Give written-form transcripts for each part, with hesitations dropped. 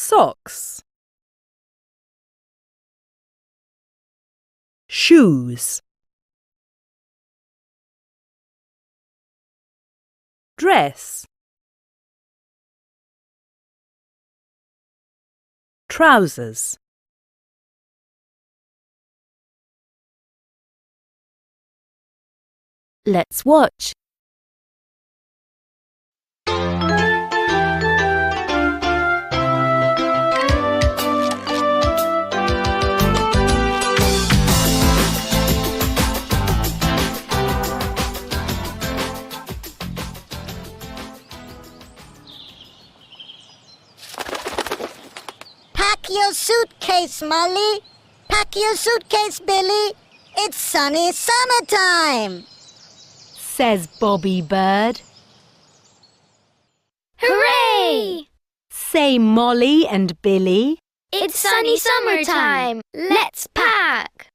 Socks. Shoes. Dress. Trousers. Let's watch. Pack your suitcase, Molly. Pack your suitcase, Billy. It's sunny summertime, Says Bobby Bird. Hooray! Say Molly and Billy. It's sunny summertime. Let's pack.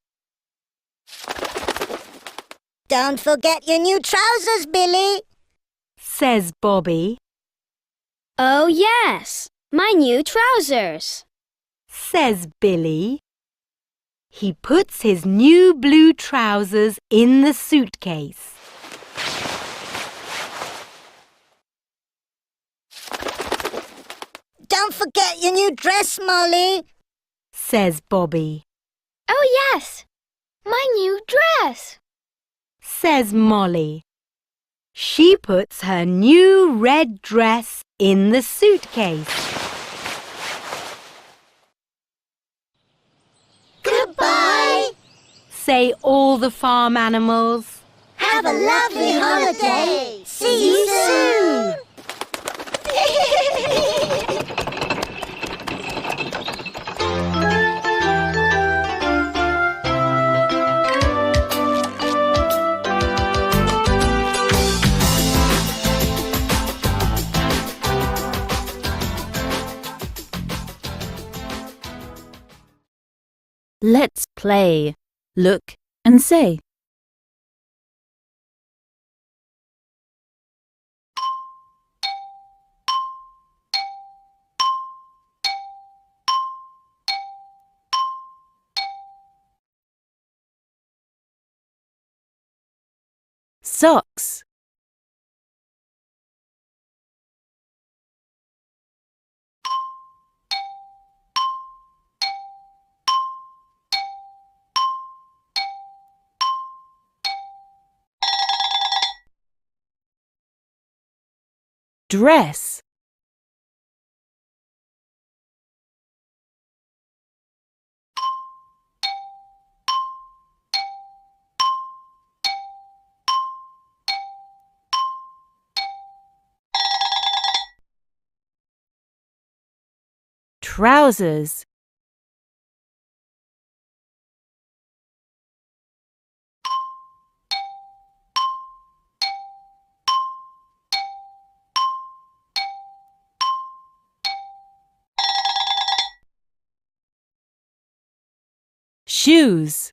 Don't forget your new trousers, Billy. Says Bobby. Oh yes, my new trousers. Says Billy. He puts his new blue trousers in the suitcase. Don't forget your new dress, Molly. Says Bobby. Oh yes, my new dress. Says Molly. She puts her new red dress in the suitcase. Goodbye. Say all the farm animals. Have a lovely holiday. See you soon. Let's play. Look and say. Socks. Dress. Trousers. Shoes.